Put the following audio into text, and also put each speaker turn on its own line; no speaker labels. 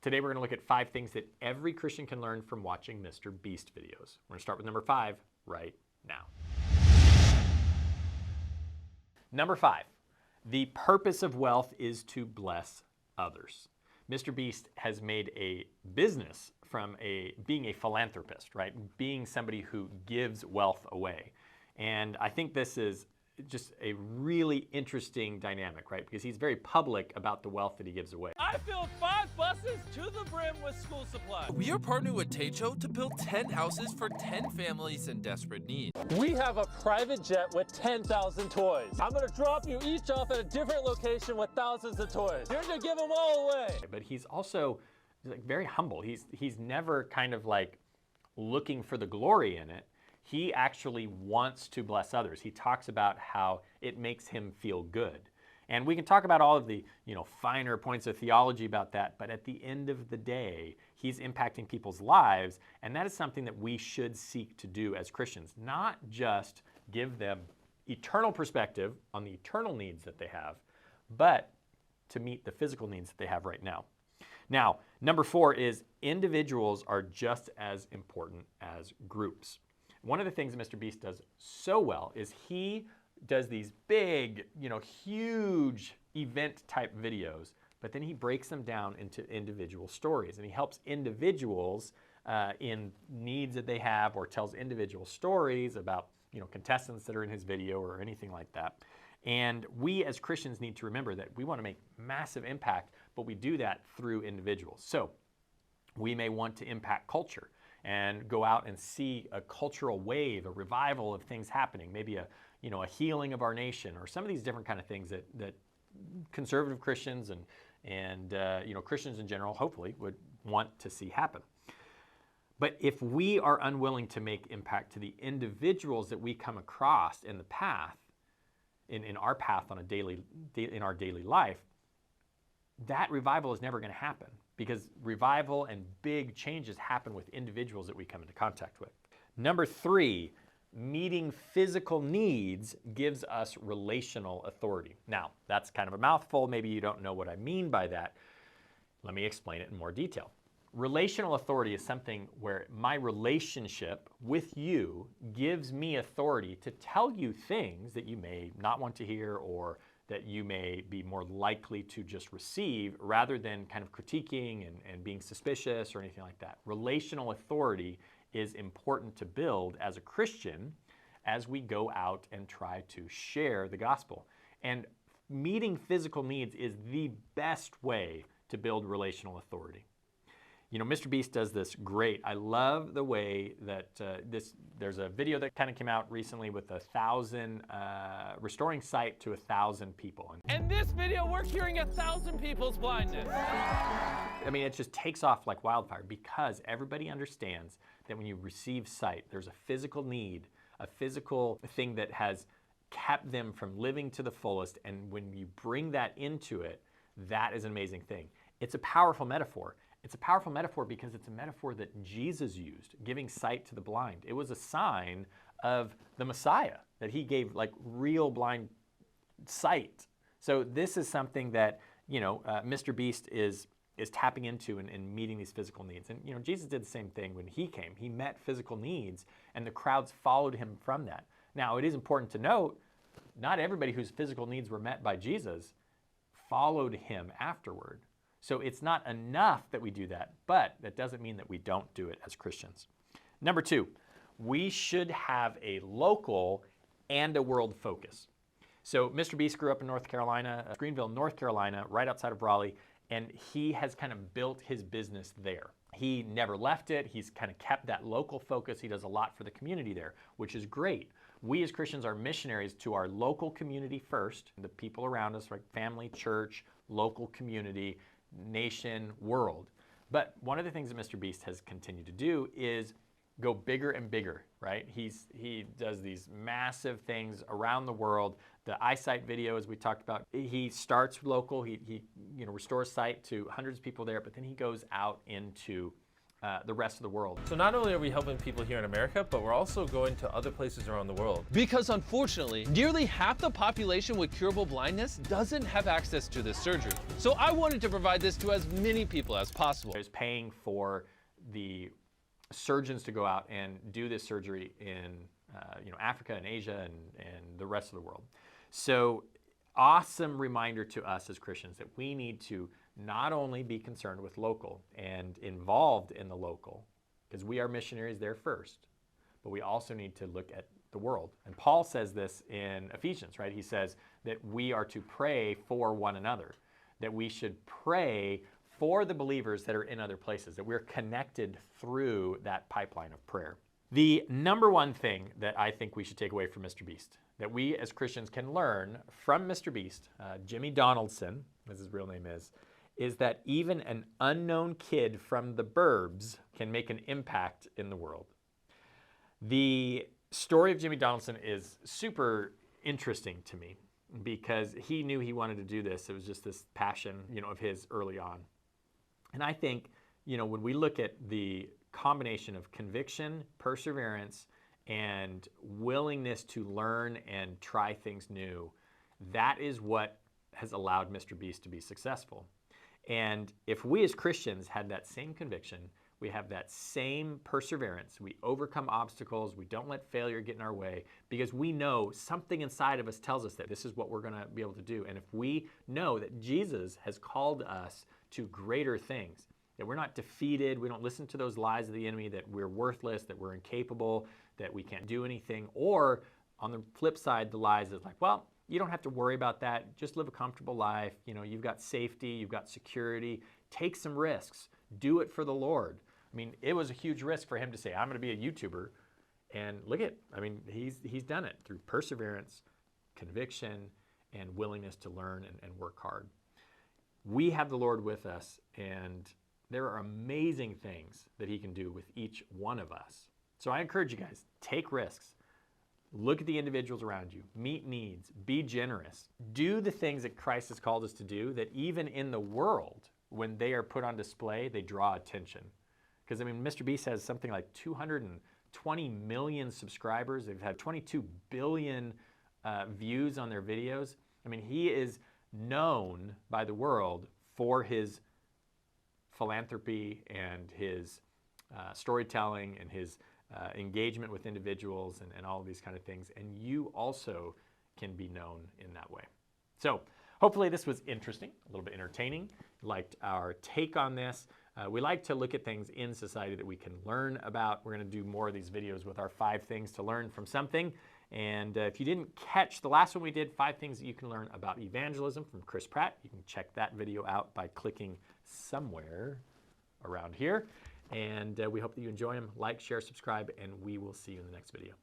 Today we're going to look at 5 things that every Christian can learn from watching Mr. Beast videos. We're going to start with number 5 right now. Number 5, the purpose of wealth is to bless others. Mr. Beast has made a business from being a philanthropist, right? Being somebody who gives wealth away. And I think this is just a really interesting dynamic, right? Because he's very public about the wealth that he gives away.
I filled 5 buses to the brim with school supplies.
We are partnering with Techo to build 10 houses for 10 families in desperate need.
We have a private jet with 10,000 toys. I'm gonna drop you each off at a different location with thousands of toys. You're gonna give them all away.
But he's also like very humble. He's never kind of like looking for the glory in it. He actually wants to bless others. He talks about how it makes him feel good. And we can talk about all of the, finer points of theology about that, but at the end of the day, he's impacting people's lives, and that is something that we should seek to do as Christians, not just give them eternal perspective on the eternal needs that they have, but to meet the physical needs that they have right now. Now, number 4 is individuals are just as important as groups. One of the things that Mr. Beast does so well is he does these big, huge event type videos, but then he breaks them down into individual stories, and he helps individuals in needs that they have, or tells individual stories about, contestants that are in his video or anything like that. And we as Christians need to remember that we want to make massive impact, but we do that through individuals. So we may want to impact culture and go out and see a cultural wave, a revival of things happening, maybe a healing of our nation, or some of these different kind of things that conservative Christians and Christians in general hopefully would want to see happen. But if we are unwilling to make impact to the individuals that we come across in the path, in our path in our daily life, that revival is never going to happen, because revival and big changes happen with individuals that we come into contact with. Number 3, meeting physical needs gives us relational authority. Now, that's kind of a mouthful. Maybe you don't know what I mean by that. Let me explain it in more detail. Relational authority is something where my relationship with you gives me authority to tell you things that you may not want to hear, or that you may be more likely to just receive, rather than kind of critiquing and being suspicious or anything like that. Relational authority is important to build as a Christian as we go out and try to share the gospel. And meeting physical needs is the best way to build relational authority. Mr. Beast does this great. I love the way that there's a video that kind of came out recently with 1,000, restoring sight to 1,000 people.
And this video, we're curing 1,000 people's blindness.
I mean, it just takes off like wildfire, because everybody understands that when you receive sight, there's a physical need, a physical thing that has kept them from living to the fullest. And when you bring that into it, that is an amazing thing. It's a powerful metaphor. It's a powerful metaphor because it's a metaphor that Jesus used, giving sight to the blind. It was a sign of the Messiah, that he gave like real blind sight. So this is something that, Mr. Beast is tapping into and meeting these physical needs. And, Jesus did the same thing when he came. He met physical needs, and the crowds followed him from that. Now, it is important to note, not everybody whose physical needs were met by Jesus followed him afterward. So it's not enough that we do that, but that doesn't mean that we don't do it as Christians. Number 2, we should have a local and a world focus. So Mr. Beast grew up in North Carolina, Greenville, North Carolina, right outside of Raleigh, and he has kind of built his business there. He never left it. He's kind of kept that local focus. He does a lot for the community there, which is great. We as Christians are missionaries to our local community first, the people around us, like family, church, local community, nation, world. But one of the things that Mr. Beast has continued to do is go bigger and bigger, right? He does these massive things around the world. The eyesight video, as we talked about, he starts local. He restores sight to hundreds of people there, but then he goes out into the rest of the world.
So not only are we helping people here in America, but we're also going to other places around the world.
Because unfortunately, nearly half the population with curable blindness doesn't have access to this surgery. So I wanted to provide this to as many people as possible.
Is paying for the surgeons to go out and do this surgery in Africa and Asia and the rest of the world. So awesome reminder to us as Christians that we need to not only be concerned with local and involved in the local, because we are missionaries there first, but we also need to look at the world. And Paul says this in Ephesians, right? He says that we are to pray for one another, that we should pray for the believers that are in other places, that we're connected through that pipeline of prayer. The number one thing that I think we should take away from Mr. Beast, that we as Christians can learn from Mr. Beast, Jimmy Donaldson, as his real name is that even an unknown kid from the burbs can make an impact in the world. The story of Jimmy Donaldson is super interesting to me because he knew he wanted to do this. It was just this passion, of his early on. And I think, when we look at the combination of conviction, perseverance, and willingness to learn and try things new, that is what has allowed Mr. Beast to be successful. And if we as Christians had that same conviction, we have that same perseverance, we overcome obstacles, we don't let failure get in our way, because we know something inside of us tells us that this is what we're going to be able to do. And if we know that Jesus has called us to greater things, that we're not defeated, we don't listen to those lies of the enemy that we're worthless, that we're incapable, that we can't do anything, or on the flip side, the lies is like, well, you don't have to worry about that. Just live a comfortable life. You've got safety, you've got security. Take some risks. Do it for the Lord. I mean, it was a huge risk for him to say, I'm going to be a YouTuber. And look at, he's done it through perseverance, conviction, and willingness to learn and work hard. We have the Lord with us, and there are amazing things that he can do with each one of us. So I encourage you guys, take risks. Look at the individuals around you, meet needs, be generous, do the things that Christ has called us to do, that even in the world, when they are put on display, they draw attention. Because Mr. Beast has something like 220 million subscribers. They've had 22 billion views on their videos. He is known by the world for his philanthropy and his storytelling and his engagement with individuals and all of these kind of things. And you also can be known in that way. So hopefully this was interesting, a little bit entertaining. Liked our take on this. We like to look at things in society that we can learn about. We're going to do more of these videos with our 5 things to learn from something. And if you didn't catch the last one we did, 5 things that you can learn about evangelism from Chris Pratt, you can check that video out by clicking somewhere around here. And we hope that you enjoy them. Like, share, subscribe, and we will see you in the next video.